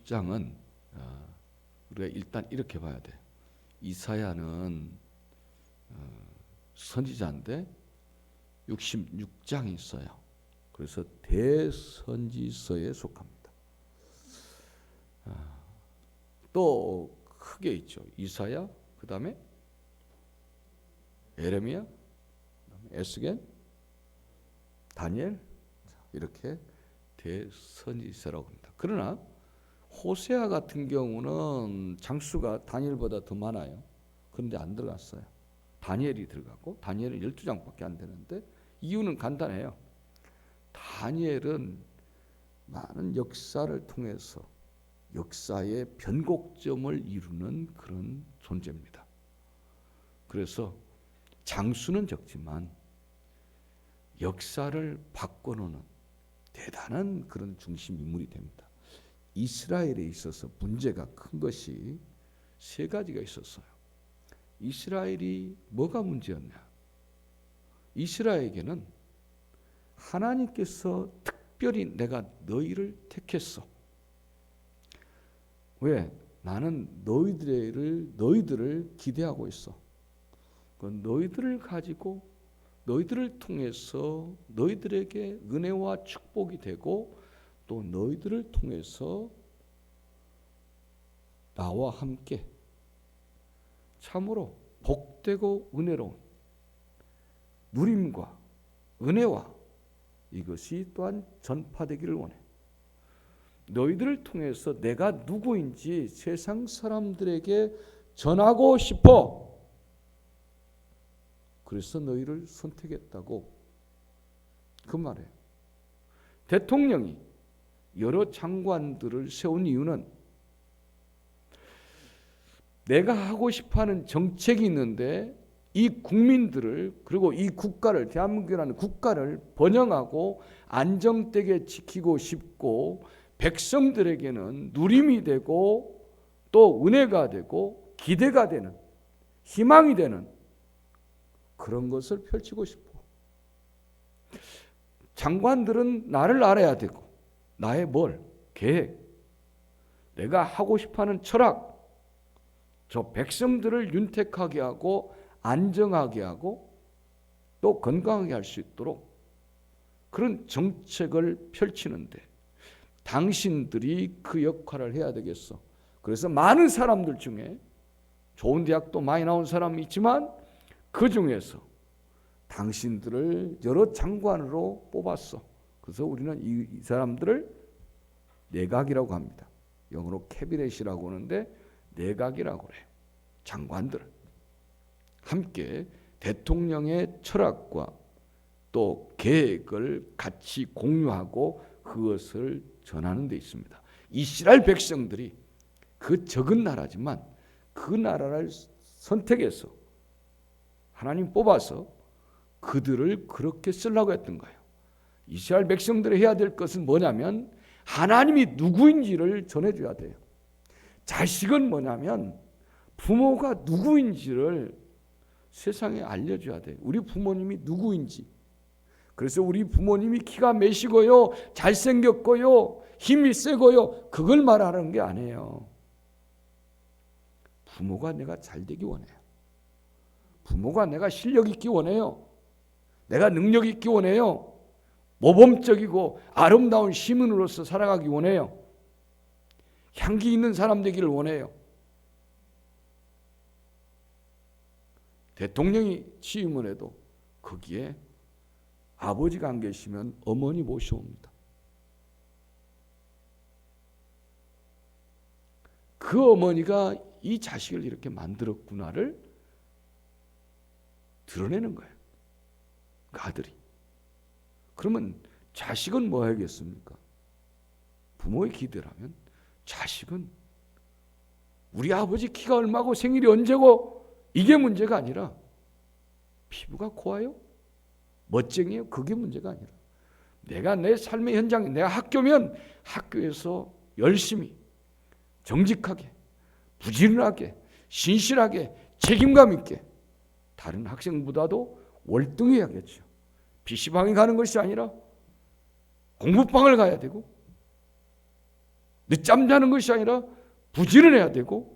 66장은 우리가 일단 이렇게 봐야 돼. 이사야는 선지자인데 66장이 있어요. 그래서 대선지서에 속합니다. 또 크게 있죠. 이사야, 그 다음에 예레미야, 에스겔, 다니엘, 이렇게 대선지서라고 합니다. 그러나 호세아 같은 경우는 장수가 다니엘보다 더 많아요. 그런데 안 들어갔어요. 다니엘이 들어가고, 다니엘은 12장밖에 안 되는데 이유는 간단해요. 다니엘은 많은 역사를 통해서 역사의 변곡점을 이루는 그런 존재입니다. 그래서 장수는 적지만 역사를 바꿔놓는 대단한 그런 중심 인물이 됩니다. 이스라엘에 있어서 문제가 큰 것이 세 가지가 있었어요. 이스라엘이 뭐가 문제였냐? 이스라엘에게는 하나님께서 특별히 내가 너희를 택했어. 왜? 나는 너희들을 기대하고 있어. 너희들을 가지고 너희들을 통해서 너희들에게 은혜와 축복이 되고 또 너희들을 통해서 나와 함께 참으로 복되고 은혜로운 누림과 은혜와 이것이 또한 전파되기를 원해. 너희들을 통해서 내가 누구인지 세상 사람들에게 전하고 싶어. 그래서 너희를 선택했다고 그 말이에요. 대통령이 여러 장관들을 세운 이유는 내가 하고 싶어하는 정책이 있는데 이 국민들을 그리고 이 국가를 대한민국이라는 국가를 번영하고 안정되게 지키고 싶고 백성들에게는 누림이 되고 또 은혜가 되고 기대가 되는 희망이 되는 그런 것을 펼치고 싶어. 장관들은 나를 알아야 되고 나의 계획, 내가 하고 싶어하는 철학, 저 백성들을 윤택하게 하고 안정하게 하고 또 건강하게 할 수 있도록 그런 정책을 펼치는데 당신들이 그 역할을 해야 되겠어. 그래서 많은 사람들 중에 좋은 대학도 많이 나온 사람이 있지만 그 중에서 당신들을 여러 장관으로 뽑았어. 그래서 우리는 이 사람들을 내각이라고 합니다. 영어로 캐비넷이라고 하는데 내각이라고 그래요. 장관들을 함께 대통령의 철학과 또 계획을 같이 공유하고 그것을 전하는 데 있습니다. 이스라엘 백성들이 그 적은 나라지만 그 나라를 선택해서 하나님 뽑아서 그들을 그렇게 쓰려고 했던 거예요. 이스라엘 백성들이 해야 될 것은 뭐냐면 하나님이 누구인지를 전해줘야 돼요. 자식은 뭐냐면 부모가 누구인지를 세상에 알려줘야 돼요. 우리 부모님이 누구인지. 그래서 우리 부모님이 키가 몇이고요, 잘생겼고요, 힘이 세고요, 그걸 말하는 게 아니에요. 부모가 내가 잘 되기 원해요. 부모가 내가 실력 있기 원해요. 내가 능력 있기 원해요. 모범적이고 아름다운 시민으로서 살아가기 원해요. 향기 있는 사람 되기를 원해요. 대통령이 취임을 해도 거기에 아버지가 안 계시면 어머니 모셔옵니다. 그 어머니가 이 자식을 이렇게 만들었구나를 드러내는 거예요. 그 아들이. 그러면 자식은 뭐 해야겠습니까? 부모의 기대라면 자식은 우리 아버지 키가 얼마고 생일이 언제고 이게 문제가 아니라 피부가 고와요? 멋쟁이에요? 그게 문제가 아니라 내가 내 삶의 현장에 내가 학교면 학교에서 열심히 정직하게 부지런하게 신실하게 책임감 있게 다른 학생보다도 월등해야겠죠. PC방에 가는 것이 아니라 공부방을 가야 되고 늦잠 자는 것이 아니라 부지런해야 되고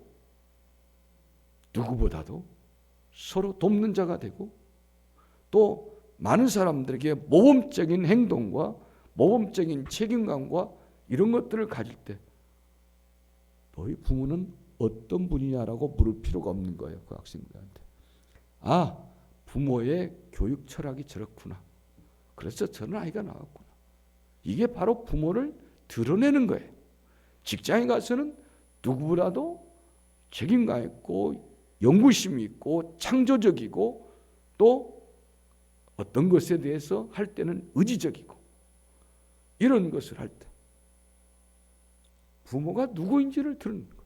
누구보다도 서로 돕는 자가 되고 또 많은 사람들에게 모범적인 행동과 모범적인 책임감과 이런 것들을 가질 때 너희 부모는 어떤 분이냐라고 물을 필요가 없는 거예요. 그 학생들한테. 아, 부모의 교육 철학이 저렇구나. 그래서 저런 아이가 나왔구나. 이게 바로 부모를 드러내는 거예요. 직장에 가서는 누구보다도 책임감 있고 연구심이 있고 창조적이고 또 어떤 것에 대해서 할 때는 의지적이고 이런 것을 할 때 부모가 누구인지를 드러내는 거예요.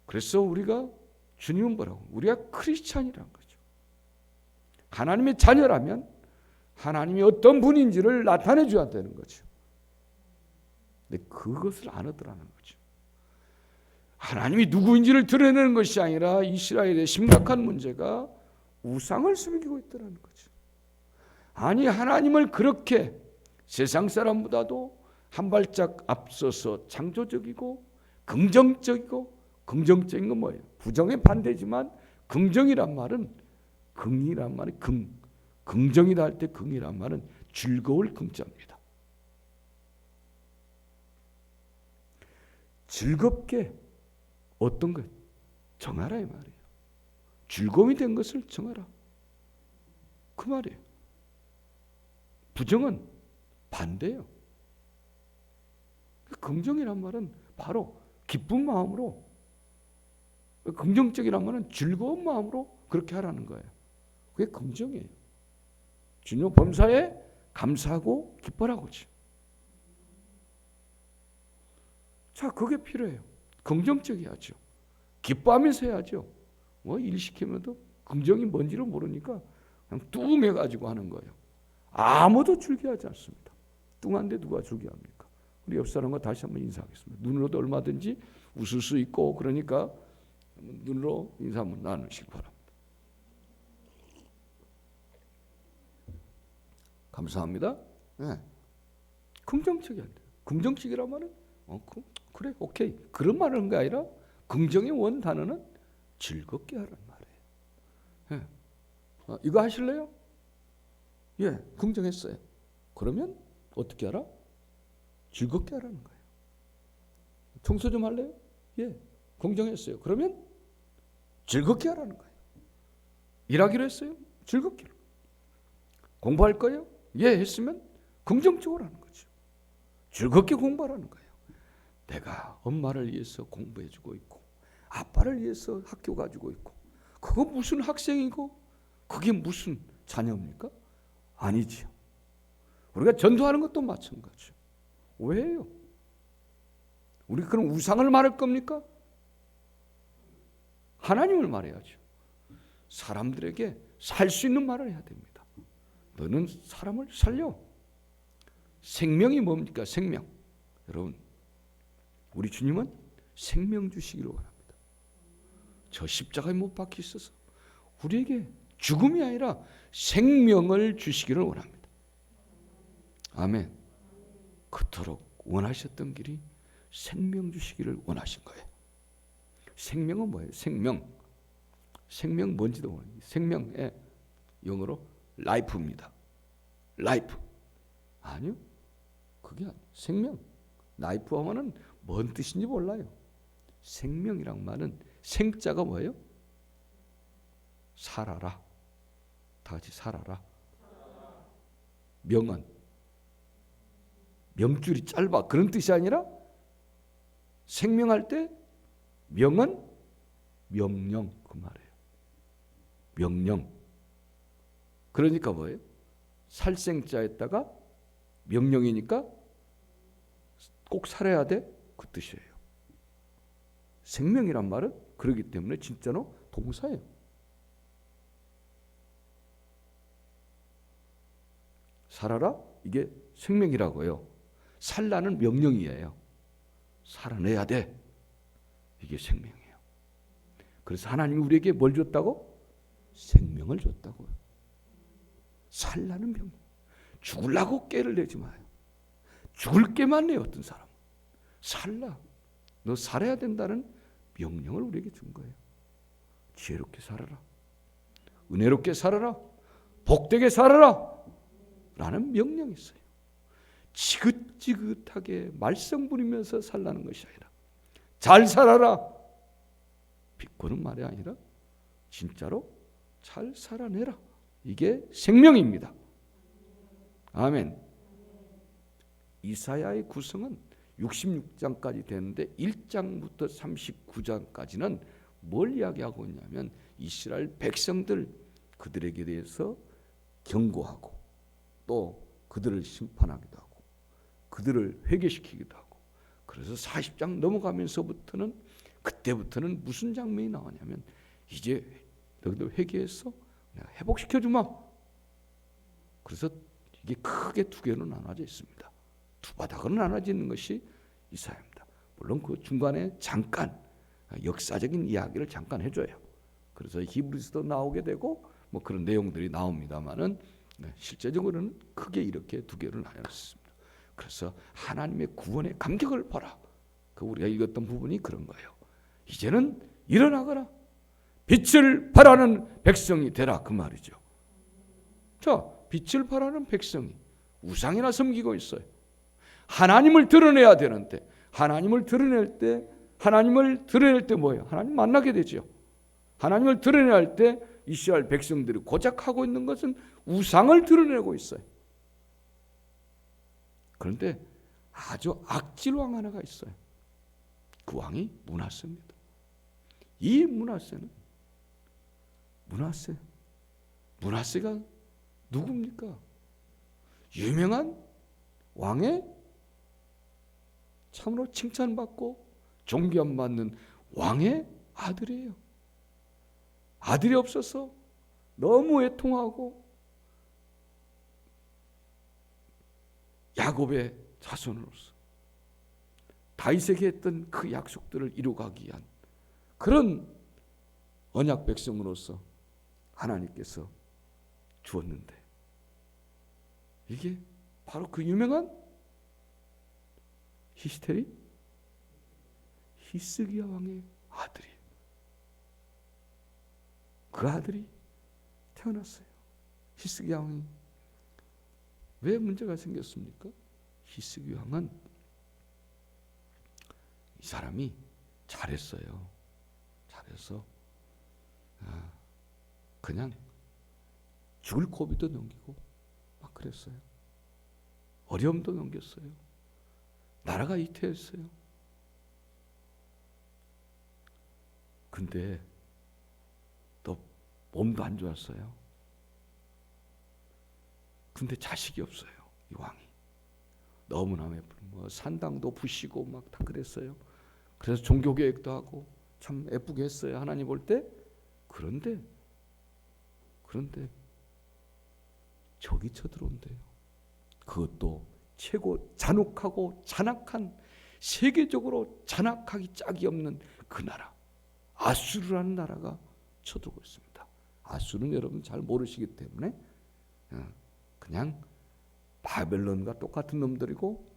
그래서 우리가 주님은 뭐라고? 우리가 크리스찬이라는 거죠. 하나님의 자녀라면 하나님이 어떤 분인지를 나타내 줘야 되는 거죠. 근데 그것을 안 하더라는 거죠. 하나님이 누구인지를 드러내는 것이 아니라 이스라엘의 심각한 문제가 우상을 섬기고 있다는 거죠. 아니, 하나님을 그렇게 세상 사람보다도 한 발짝 앞서서 창조적이고 긍정적이고, 긍정적인 건 뭐예요? 부정의 반대지만 긍정이란 말은 긍이란 말이 긍정이다 할 때 긍이란 말은 즐거울 긍자입니다. 즐겁게 어떤 것 정하라 이 말이에요. 즐거움이 된 것을 정하라. 그 말이에요. 부정은 반대예요. 긍정이란 말은 바로 기쁜 마음으로, 긍정적이란 말은 즐거운 마음으로 그렇게 하라는 거예요. 그게 긍정이에요. 주님 범사에 감사하고 기뻐라고지. 자, 그게 필요해요. 긍정적이야죠. 기뻐하면서 해야죠. 뭐 일 시키면도 긍정이 뭔지를 모르니까 그냥 뚱 해가지고 하는 거예요. 아무도 즐겨하지 않습니다. 뚱한데 누가 즐겨합니까? 우리 옆 사람과 다시 한번 인사하겠습니다. 눈으로도 얼마든지 웃을 수 있고 그러니까 눈으로 인사 한번 나누시기 바랍니다. 감사합니다. 네. 긍정적이야. 긍정적이란 말은 그래 오케이 그런 말을 하는 게 아니라 긍정의 원 단어는 즐겁게 하라는 말이에요. 네. 이거 하실래요? 예, 긍정했어요. 그러면 어떻게 하라? 즐겁게 하라는 거예요. 청소 좀 할래요? 예, 긍정했어요. 그러면 즐겁게 하라는 거예요. 일하기로 했어요? 즐겁게. 공부할 거예요? 예, 했으면 긍정적으로 하는 거죠. 즐겁게 공부하라는 거예요. 내가 엄마를 위해서 공부해주고 있고 아빠를 위해서 학교 가지고 있고 그거 무슨 학생이고 그게 무슨 자녀입니까? 아니지요. 우리가 전도하는 것도 마찬가지죠. 왜요? 우리 그럼 우상을 말할 겁니까? 하나님을 말해야죠. 사람들에게 살 수 있는 말을 해야 됩니다. 너는 사람을 살려. 생명이 뭡니까? 생명. 여러분, 우리 주님은 생명 주시기를 원합니다. 저 십자가에 못 박혀 있어서 우리에게 죽음이 아니라 생명을 주시기를 원합니다. 아멘. 그토록 원하셨던 길이 생명 주시기를 원하신 거예요. 생명은 뭐예요? 생명. 생명 뭔지도 모르는 생명의 영어로 life입니다. life. 아니요. 그게 아니에요. 생명. life 하면은 뭔 뜻인지 몰라요. 생명이란 말은 생자가 뭐예요? 살아라. 다 같이 살아라. 명은 명줄이 짧아 그런 뜻이 아니라 생명할 때 명은 명령 그 말이에요. 명령. 그러니까 뭐예요? 살생자에다가 명령이니까 꼭 살아야 돼 그 뜻이에요. 생명이란 말은 그러기 때문에 진짜로 동사예요. 살아라 이게 생명이라고요. 살라는 명령이에요. 살아내야 돼. 이게 생명이에요. 그래서 하나님이 우리에게 뭘 줬다고? 생명을 줬다고요. 살라는 명령. 죽으려고 깨를 내지 마요. 죽을 깨만 내요. 어떤 사람은. 살라. 너 살아야 된다는 명령을 우리에게 준 거예요. 지혜롭게 살아라. 은혜롭게 살아라. 복되게 살아라. 라는 명령이 있어요. 지긋지긋하게 말썽 부리면서 살라는 것이 아니라 잘 살아라. 비꼬는 말이 아니라 진짜로 잘 살아내라. 이게 생명입니다. 아멘. 이사야의 구성은 66장까지 되는데 1장부터 39장까지는 뭘 이야기하고 있냐면 이스라엘 백성들 그들에게 대해서 경고하고 또 그들을 심판하기도 하고 그들을 회개시키기도 하고, 그래서 40장 넘어가면서부터는 그때부터는 무슨 장면이 나오냐면 이제 너희들 회개해서 내가 회복시켜주마. 그래서 이게 크게 두 개로 나눠져 있습니다. 두 바닥으로 나눠져 있는 것이 이사야입니다. 물론 그 중간에 잠깐 역사적인 이야기를 잠깐 해줘요. 그래서 히브리서도 나오게 되고 뭐 그런 내용들이 나옵니다만은 실제적으로는 크게 이렇게 두 개로 나눴습니다. 그래서 하나님의 구원의 감격을 보라. 그 우리가 읽었던 부분이 그런 거예요. 이제는 일어나거라. 빛을 발하는 백성이 되라, 그 말이죠. 자, 빛을 발하는 백성이 우상이나 섬기고 있어요. 하나님을 드러내야 되는데 하나님을 드러낼 때 뭐예요? 하나님 만나게 되죠. 하나님을 드러내야 할 때 이스라엘 백성들이 고작 하고 있는 것은 우상을 드러내고 있어요. 그런데 아주 악질 왕 하나가 있어요. 그 왕이 므낫세입니다. 이 므낫세가 누굽니까? 유명한 왕의 참으로 칭찬받고 존경받는 왕의 아들이에요. 아들이 없어서 너무 애통하고 야곱의 자손으로서 다윗에게 했던 그 약속들을 이루가기 위한 그런 언약 백성으로서 하나님께서 주었는데 이게 바로 그 유명한 히스기야 왕의 아들이에요. 그 아들이 태어났어요. 히스기야 왕이 왜 문제가 생겼습니까? 히스기야 왕은 이 사람이 잘했어요. 잘해서 그냥 죽을 고비도 넘기고 막 그랬어요. 어려움도 넘겼어요. 나라가 이태했어요. 근데 또 몸도 안 좋았어요. 근데 자식이 없어요. 이 왕이 너무나 뭐 산당도 부시고 막 다 그랬어요. 그래서 종교개혁도 하고 참 예쁘게 했어요. 하나님 볼 때. 그런데 적이 쳐들어온대요. 그것도 최고 잔혹하고 잔악한, 세계적으로 잔악하기 짝이 없는 그 나라 아수르라는 나라가 쳐들어오고 있습니다. 아수르는 여러분 잘 모르시기 때문에 그냥 바벨론과 똑같은 놈들이고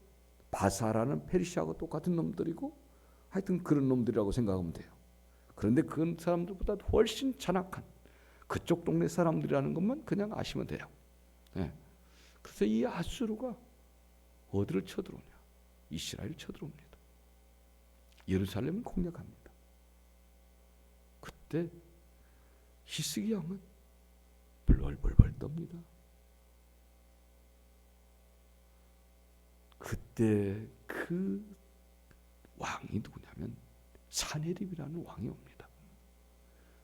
바사라는 페르시아하고 똑같은 놈들이고 하여튼 그런 놈들이라고 생각하면 돼요. 그런데 그 사람들보다 훨씬 잔악한 그쪽 동네 사람들이라는 것만 그냥 아시면 돼요. 그래서 이 아수르가 어디를 쳐들어오냐? 이스라엘을 쳐들어옵니다. 예루살렘을 공략합니다. 그때 히스기야 왕은 벌벌벌 떱니다. 그때 그 왕이 누구냐면 사네립이라는 왕이 옵니다.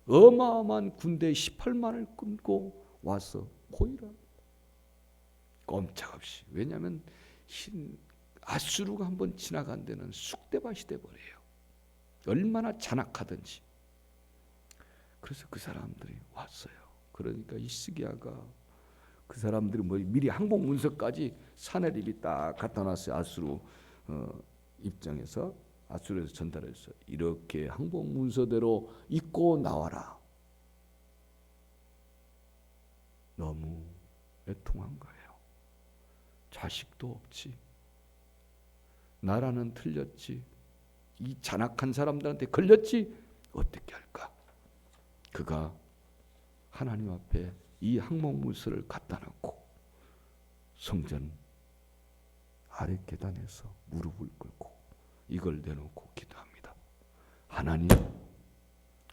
어마어마한 군대 18만을 끊고 와서 포위를 꼼짝없이. 왜냐하면 아수르가 한번 지나간 데는 쑥대밭이 돼버려요. 얼마나 잔악하든지. 그래서 그 사람들이 왔어요. 그러니까 히스기야가 그 사람들이 뭐 미리 항복 문서까지 사네립이 딱 갖다 놨어요. 아수르 입장에서, 아수르에서 전달했어요. 이렇게 항복 문서대로 읽고 나와라. 너무 애통한 거예요. 자식도 없지, 나라는 틀렸지. 이 잔악한 사람들한테 걸렸지. 어떻게 할까? 그가 하나님 앞에 이 항목문서를 갖다 놓고 성전 아래 계단에서 무릎을 꿇고 이걸 내놓고 기도합니다. 하나님,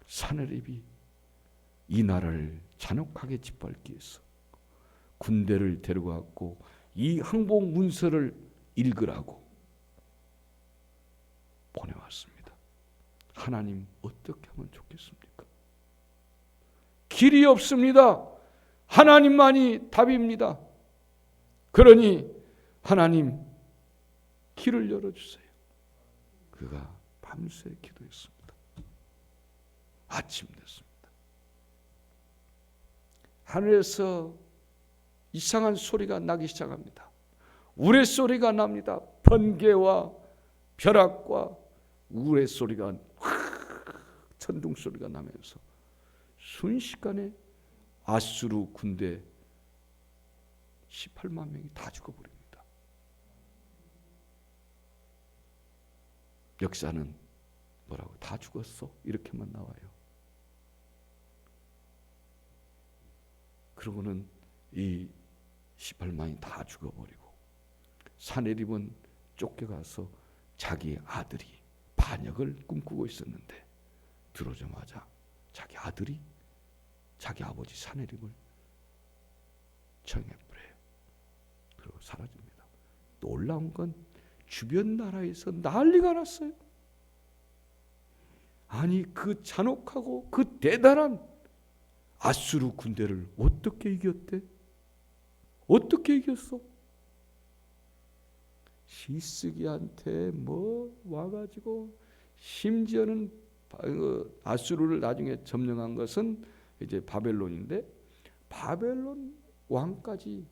사내립이 이 나라를 잔혹하게 짓밟기 위해서 군대를 데려가고 이 항복문서를 읽으라고 보내왔습니다. 하나님, 어떻게 하면 좋겠습니까? 길이 없습니다. 하나님만이 답입니다. 그러니 하나님, 길을 열어주세요. 그가 밤새 기도했습니다. 아침 됐습니다. 하늘에서 이상한 소리가 나기 시작합니다. 우레소리가 납니다. 번개와 벼락과 우레소리가 천둥소리가 나면서 순식간에 아수르 군대 18만 명이 다 죽어버립니다. 역사는 뭐라고 다 죽었어? 이렇게만 나와요. 그러고는 이 18만이 다 죽어버리고 사내립은 쫓겨가서 자기 아들이 반역을 꿈꾸고 있었는데 들어오자마자 자기 아들이 자기 아버지 사내립을 청해버려요. 그리고 사라집니다. 놀라운 건 주변 나라에서 난리가 났어요. 아니, 그 잔혹하고 그 대단한 아수르 군대를 어떻게 이겼대? 어떻게 이겼어? 히스기야한테 뭐 와가지고 심지어는 아수르를 나중에 점령한 것은 이제 바벨론인데 바벨론 왕까지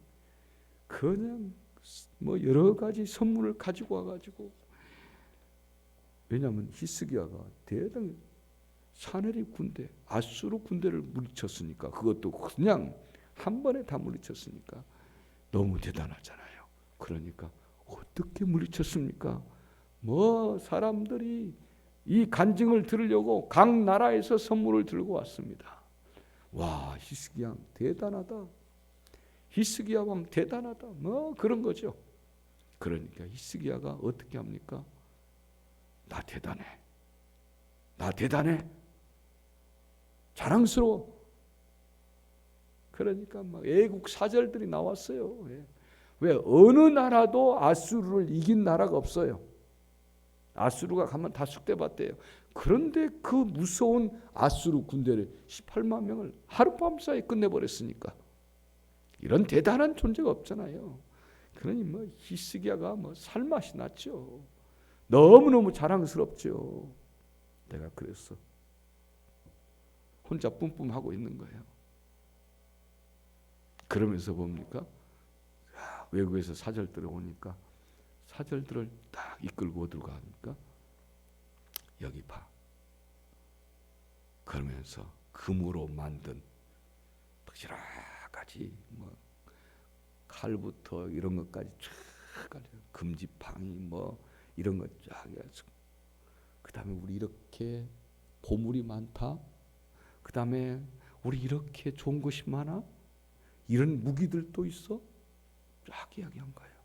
그냥 뭐 여러 가지 선물을 가지고 와가지고, 왜냐하면 히스기야가 대단히 사내립 군대, 아수르 군대를 물리쳤으니까, 그것도 그냥 한 번에 다 물리쳤으니까 너무 대단하잖아요. 그러니까 어떻게 물리쳤습니까? 뭐 사람들이 이 간증을 들으려고 각 나라에서 선물을 들고 왔습니다. 와, 히스기야 대단하다. 히스기야 왕 대단하다. 뭐 그런 거죠. 그러니까 히스기야가 어떻게 합니까? 나 대단해. 나 대단해. 자랑스러워. 그러니까 막 애국 사절들이 나왔어요. 왜 어느 나라도 아수르를 이긴 나라가 없어요. 아수르가 가면 다 숙대받대요. 그런데 그 무서운 아수르 군대를 18만 명을 하룻밤 사이에 끝내버렸으니까 이런 대단한 존재가 없잖아요. 그러니 뭐 히스기야가 뭐 살맛이 났죠. 너무너무 자랑스럽죠. 내가 그랬어. 혼자 뿜뿜하고 있는 거예요. 그러면서 뭡니까? 외국에서 사절들이 오니까 사절들을 딱 이끌고 어디로 가니까 여기 봐. 그러면서 금으로 만든 여러 가지 뭐 칼부터 이런 것까지 쫙 가려. 금지팡이 뭐 이런 것 쫙 해가지고, 그 다음에 우리 이렇게 보물이 많다. 그 다음에 우리 이렇게 좋은 것이 많아. 이런 무기들도 있어. 쫙 이야기한 거예요.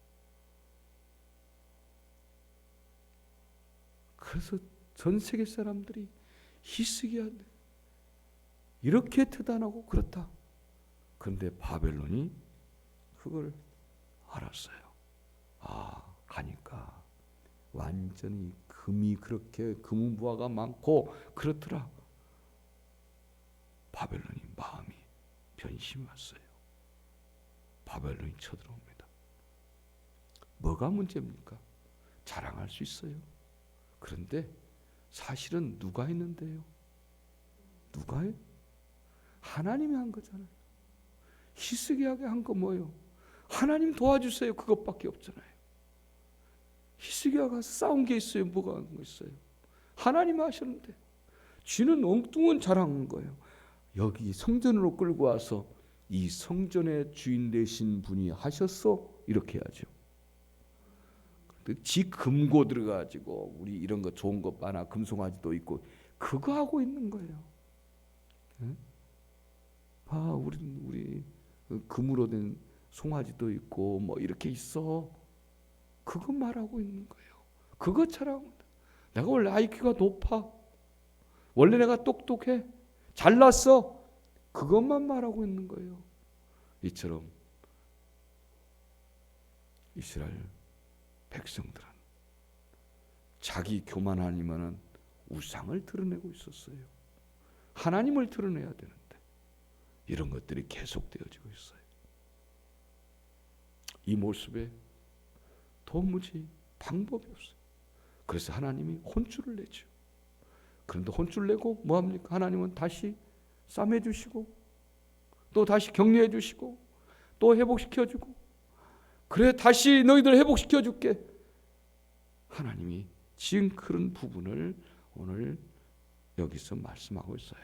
그래서 전 세계 사람들이 히스기야인데 이렇게 대단하고 그렇다. 그런데 바벨론이 그걸 알았어요. 아, 가니까 완전히 금이 그렇게 금은부화가 많고 그렇더라. 바벨론이 마음이 변심이 왔어요. 바벨론이 쳐들어옵니다. 뭐가 문제입니까? 자랑할 수 있어요. 그런데 사실은 누가 했는데요? 누가 해? 하나님이 한 거잖아요. 히스기야가 한 거 뭐예요? 하나님 도와주세요. 그것밖에 없잖아요. 히스기야가 싸운 게 있어요? 뭐가 한 거 있어요? 하나님 하셨는데 쥐는 엉뚱한 자랑한 거예요. 여기 성전으로 끌고 와서 이 성전의 주인 되신 분이 하셨어? 이렇게 해야죠. 지 금고 들어가지고 우리 이런 거 좋은 거 많아, 금송아지도 있고 그거 하고 있는 거예요. 예? 우리 금으로 된 송아지도 있고 뭐 이렇게 있어. 그거 말하고 있는 거예요. 그거 자랑합니다. 내가 원래 IQ가 높아. 원래 내가 똑똑해. 잘났어. 그것만 말하고 있는 거예요. 이처럼 이스라엘 백성들은 자기 교만 아니면은 우상을 드러내고 있었어요. 하나님을 드러내야 되는데 이런 것들이 계속되어지고 있어요. 이 모습에 도무지 방법이 없어요. 그래서 하나님이 혼쭐을 내죠. 그런데 혼쭐 내고 뭐합니까? 하나님은 다시 싸매 주시고 또 다시 격려해 주시고 또 회복시켜 주고, 그래 다시 너희들 회복시켜 줄게. 하나님이 지금 그런 부분을 오늘 여기서 말씀하고 있어요.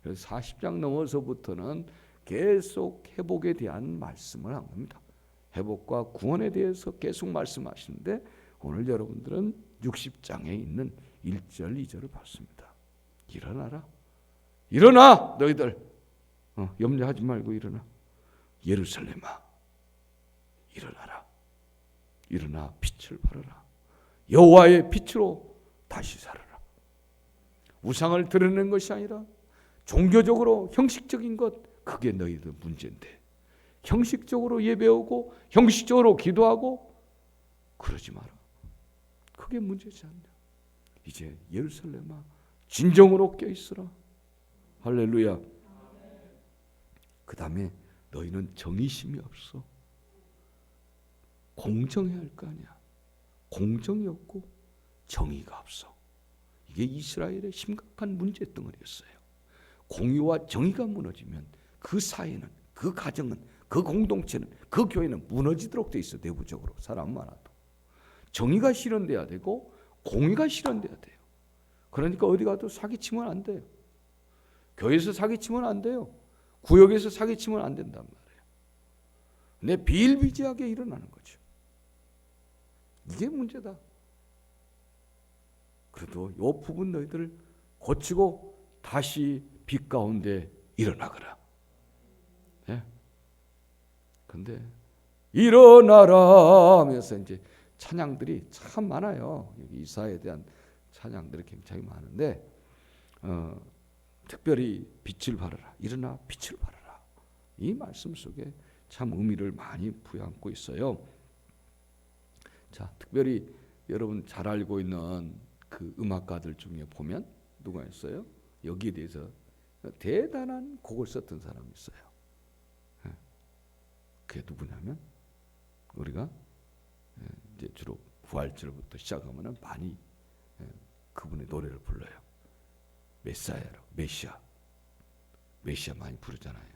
그래서 40장 넘어서부터는 계속 회복에 대한 말씀을 한 겁니다. 회복과 구원에 대해서 계속 말씀하시는데 오늘 여러분들은 60장에 있는 1절 2절을 봤습니다. 일어나라. 일어나 너희들. 염려하지 말고 일어나. 예루살렘아 일어나라. 일어나 빛을 발하라. 여호와의 빛으로 다시 살아라. 우상을 드러내는 것이 아니라 종교적으로 형식적인 것, 그게 너희들 문제인데 형식적으로 예배하고 형식적으로 기도하고 그러지 마라. 그게 문제지 않냐. 이제 예루살렘아 진정으로 껴있으라. 할렐루야. 그 다음에 너희는 정의심이 없어. 공정해야 할 거 아니야. 공정이 없고 정의가 없어. 이게 이스라엘의 심각한 문제덩어리였어요. 공의와 정의가 무너지면 그 사회는, 그 가정은, 그 공동체는, 그 교회는 무너지도록 돼 있어. 내부적으로 사람 많아도 정의가 실현돼야 되고 공의가 실현돼야 돼요. 그러니까 어디 가도 사기치면 안 돼요. 교회에서 사기치면 안 돼요. 구역에서 사기치면 안 된단 말이에요. 근데 비일비재하게 일어나는 거죠. 이게 문제다. 그래도 이 부분 너희들 고치고 다시 빛 가운데 일어나거라. 예? 근데 일어나라 하면서 이제 찬양들이 참 많아요. 여기 이사에 대한 찬양들이 굉장히 많은데 특별히 빛을 발하라. 일어나 빛을 발하라. 이 말씀 속에 참 의미를 많이 부여안고 있어요. 자, 특별히 여러분 잘 알고 있는 그 음악가들 중에 보면 누가 있어요? 여기에 대해서 대단한 곡을 썼던 사람이 있어요. 그게 누구냐면 우리가 이제 주로 부활절부터 시작하면은 많이 그분의 노래를 불러요. 메사야라고, 메시아 많이 부르잖아요.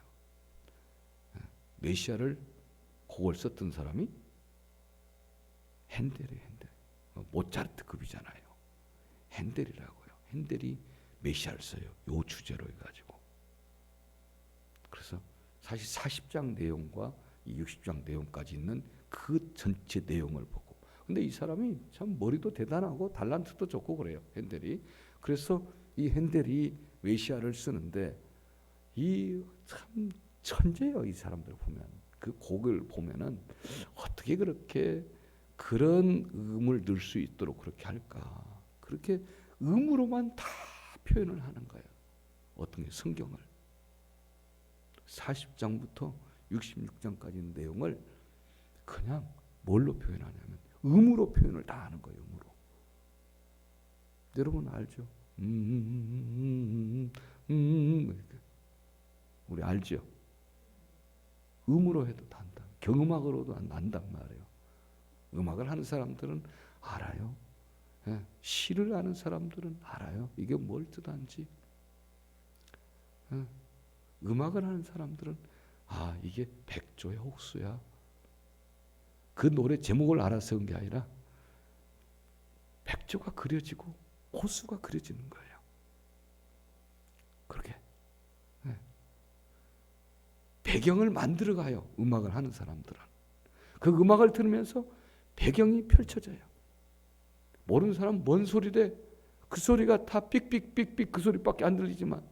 메시아를 곡을 썼던 사람이 핸델이에요. 핸델. 모차르트급이잖아요. 핸델이라고요. 핸델이 메시아를 써요. 요 주제로 해가지고. 그래서 사실 40장 내용과 이 60장 내용까지 있는 그 전체 내용을 보고, 근데 이 사람이 참 머리도 대단하고 달란트도 좋고 그래요. 핸델이. 그래서 이 핸델이 메시아를 쓰는데 이 참 천재예요. 이 사람들 보면 그 곡을 보면은 어떻게 그렇게 그런 음을 넣을 수 있도록 그렇게 할까? 그렇게 음으로만 다 표현을 하는 거예요. 어떤 게 성경을 40장부터 66장까지 있는 내용을 그냥 뭘로 표현하냐면 음으로 표현을 다 하는 거예요. 음으로. 여러분 알죠? 우리 알죠? 음으로 해도 다 한다. 경음악으로도 난단 말이에요. 음악을 하는 사람들은 알아요. 예, 시를 아는 사람들은 알아요. 이게 뭘 뜻하는지. 예, 음악을 하는 사람들은 이게 백조의 혹수야. 그 노래 제목을 알아서 한 게 아니라 백조가 그려지고 호수가 그려지는 거예요. 그렇게 배경을 만들어가요. 음악을 하는 사람들은 그 음악을 들으면서 배경이 펼쳐져요. 모르는 사람은 뭔 소리래? 그 소리가 다 삑삑삑삑 그 소리밖에 안 들리지만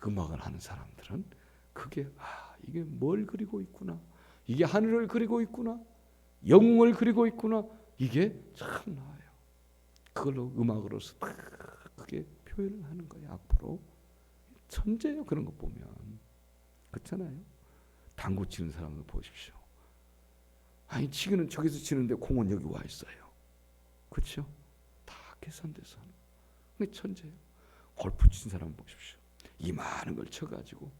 음악을 하는 사람들은 그게 이게 뭘 그리고 있구나. 이게 하늘을 그리고 있구나. 영웅을 그리고 있구나. 이게 참 나아요. 그걸로 음악으로서 딱 그게 표현을 하는 거예요. 앞으로 천재예요. 그런 거 보면 그렇잖아요. 당구 치는 사람을 보십시오. 아니 치기는 저기서 치는데 공은 여기 와 있어요. 그렇죠? 다 계산돼서 하는 거예요. 천재예요. 골프 치는 사람 보십시오. 이 많은 걸 쳐가지고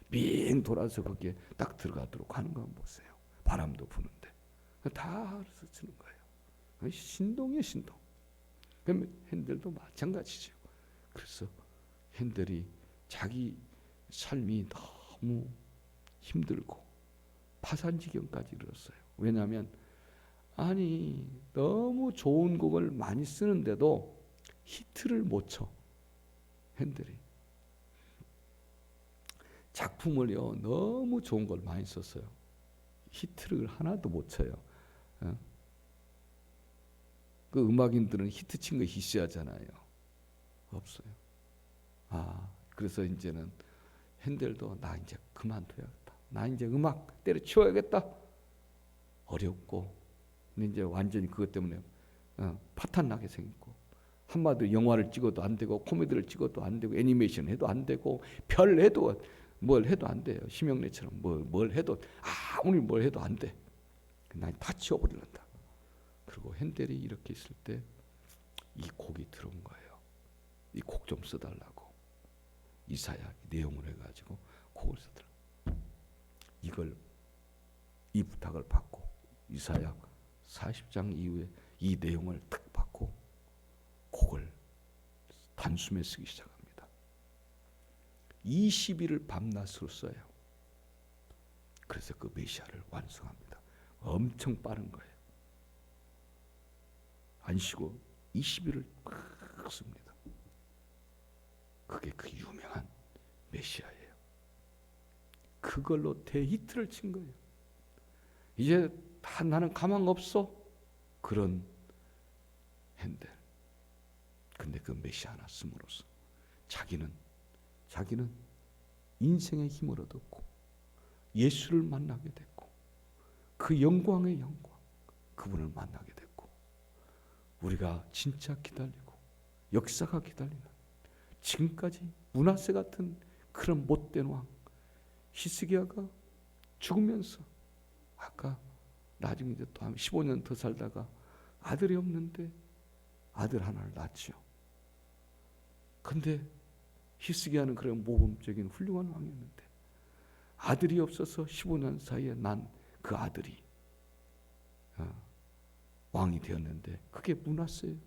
빙 돌아서 거기에 딱 들어가도록 하는 거 한번 보세요. 바람도 부는데 다 알아서 치는 거예요. 신동이에요, 신동. 그러면 핸델도 마찬가지죠. 그래서 핸델이 자기 삶이 너무 힘들고 파산지경까지 이르렀어요. 왜냐하면 아니 너무 좋은 곡을 많이 쓰는데도 히트를 못 쳐. 핸델이 작품을요 너무 좋은 걸 많이 썼어요. 히트를 하나도 못 쳐요. 그 음악인들은 히트 친 거 희시하잖아요. 없어요. 그래서 이제는 핸델도 나 이제 그만둬야겠다. 나 이제 음악 때려치워야겠다. 어렵고 이제 완전히 그것 때문에 파탄 나게 생겼고 한마디로 영화를 찍어도 안 되고 코미디를 찍어도 안 되고 애니메이션 해도 안 되고 별 해도 뭘 해도 안 돼요. 심영래처럼 뭘 해도 아무리 뭘 해도 안 돼. 난 다 치워버리란다. 그리고 핸델이 이렇게 있을 때 이 곡이 들어온 거예요. 이 곡 좀 써달라고. 이사야 내용을 해가지고 곡을 쓰더라. 이 부탁을 받고 이사야 40장 이후에 이 내용을 딱 받고 곡을 단숨에 쓰기 시작합니다. 20일을 밤낮으로 써요. 그래서 그 메시아를 완성합니다. 엄청 빠른 거예요. 안 쉬고 20일을 막 씁니다. 그게 그 유명한 메시아예요. 그걸로 대히트를 친 거예요. 이제 다 나는 가망 없어. 그런 핸델. 근데 그 메시아 하나 씀으로써 자기는 인생의 힘을 얻었고 예수를 만나게 됐고 그 영광의 영광 그분을 만나게 됐고 우리가 진짜 기다리고 역사가 기다리는 지금까지 므낫세 같은 그런 못된 왕 히스기야가 죽으면서 아까 나중에 이제 또 15년 더 살다가 아들이 없는데 아들 하나를 낳지요. 근데 히스기야는 그런 모범적인 훌륭한 왕이었는데 아들이 없어서 15년 사이에 난 그 아들이 왕이 되었는데 그게 므낫세예요.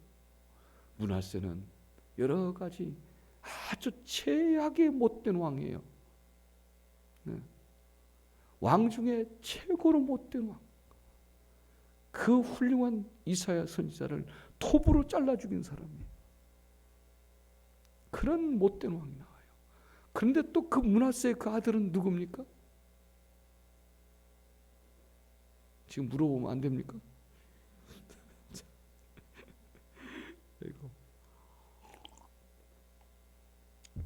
므낫세는 여러 가지 아주 최악의 못된 왕이에요. 왕 중에 최고로 못된 왕. 그 훌륭한 이사야 선지자를 톱으로 잘라 죽인 사람이에요. 그런 못된 왕이 나와요. 그런데 또 그 므낫세의 그 아들은 누굽니까? 지금 물어보면 안 됩니까?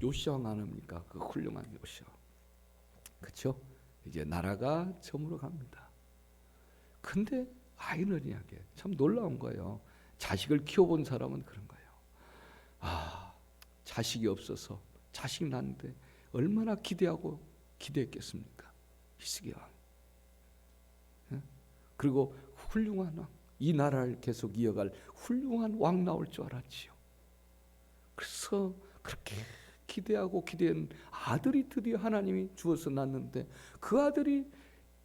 요시아 왕 아닙니까? 그 훌륭한 요시아. 그렇죠? 이제 나라가 저물어 갑니다. 근데 아이러니하게 참 놀라운 거예요. 자식을 키워본 사람은 그런 거예요. 자식이 없어서 자식 낳는데 얼마나 기대했겠습니까? 히스기야 왕. 그리고 훌륭한 왕, 이 나라를 계속 이어갈 훌륭한 왕 나올 줄 알았지요. 그래서 그렇게 기대하고 기대한 아들이 드디어 하나님이 주어서 낳는데 그 아들이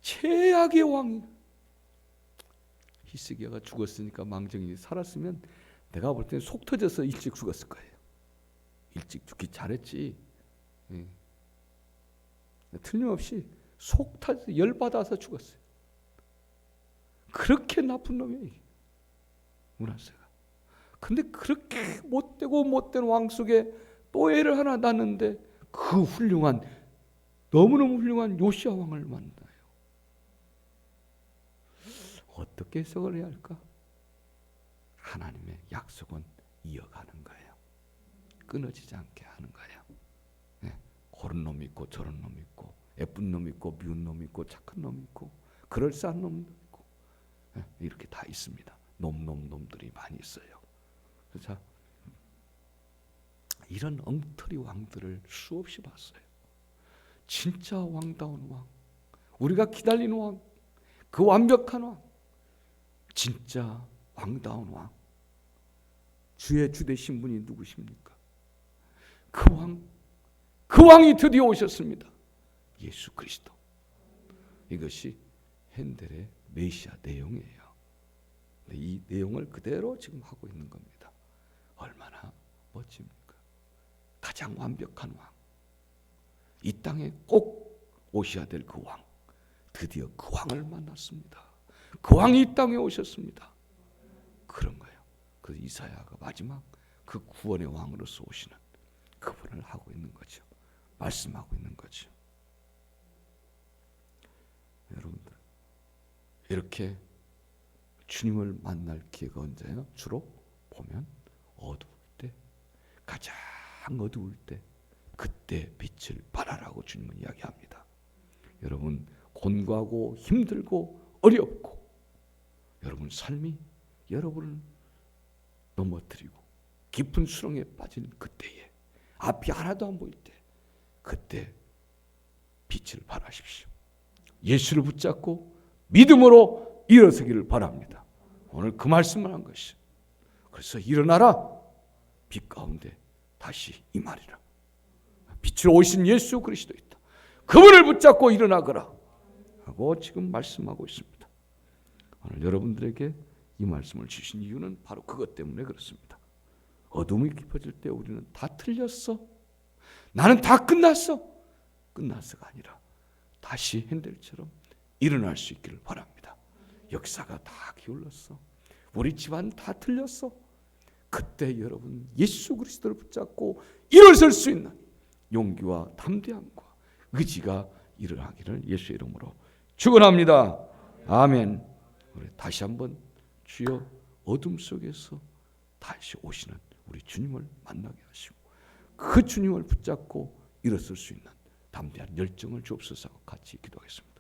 최악의 왕이. 히스기야가 죽었으니까 망정이 살았으면 내가 볼 때는 속 터져서 일찍 죽었을 거예요. 일찍 죽기 잘했지. 틀림없이 속 터져서 열받아서 죽었어요. 그렇게 나쁜 놈이에요, 므낫세가. 근데 그렇게 못되고 못된 왕 속에 또 애를 하나 낳는데 그 훌륭한 너무너무 훌륭한 요시야 왕을 만나요. 어떻게 해석을 해야 할까? 하나님의 약속은 이어가는 거예요. 끊어지지 않게 하는 거예요. 예, 고른 놈 있고 저런 놈 있고 예쁜 놈 있고 미운 놈 있고 착한 놈 있고 그럴싸한 놈도 있고 예, 이렇게 다 있습니다. 놈들이 많이 있어요. 자, 이런 엉터리 왕들을 수없이 봤어요. 진짜 왕다운 왕, 우리가 기다리는 왕, 그 완벽한 왕, 진짜 왕다운 왕, 주의 주되신 분이 누구십니까? 그 왕이 드디어 오셨습니다. 예수 그리스도. 이것이 핸델의 메시아 내용이에요. 이 내용을 그대로 지금 하고 있는 겁니다. 얼마나 멋집니까? 가장 완벽한 왕, 이 땅에 꼭 오셔야 될 그 왕, 드디어 그 왕을 만났습니다. 그 왕이 이 땅에 오셨습니다. 그런 거예요. 그 이사야가 마지막 그 구원의 왕으로서 오시는 그분을 하고 있는 거죠. 말씀하고 있는 거죠. 여러분들, 이렇게 주님을 만날 기회가 언제예요? 주로 보면 어두울 때, 가장 어두울 때, 그때 빛을 발하라고 주님은 이야기합니다. 여러분, 곤고하고 힘들고 어렵고 여러분 삶이 여러분을 넘어뜨리고 깊은 수렁에 빠진 그때에, 앞이 하나도 안 보일 때, 그때 빛을 발하십시오. 예수를 붙잡고 믿음으로 일어서기를 바랍니다. 오늘 그 말씀을 한 것이죠. 그래서 일어나라, 빛 가운데 다시 임하리라. 빛으로 오신 예수 그리스도 있다. 그분을 붙잡고 일어나거라 하고 지금 말씀하고 있습니다. 오늘 여러분들에게 이 말씀을 주신 이유는 바로 그것 때문에 그렇습니다. 어둠이 깊어질 때 우리는 다 틀렸어, 나는 다 끝났어, 끝났어가 아니라 다시 핸델처럼 일어날 수 있기를 바랍니다. 역사가 다 기울었어, 우리 집안 다 틀렸어, 그때 여러분 예수 그리스도를 붙잡고 일어설 수 있는 용기와 담대함과 의지가 일어나기를 예수의 이름으로 축원합니다. 아멘. 우리 다시 한번 주여 어둠 속에서 다시 오시는 우리 주님을 만나게 하시고 그 주님을 붙잡고 일어설 수 있는 담대한 열정을 주옵소서. 같이 기도하겠습니다.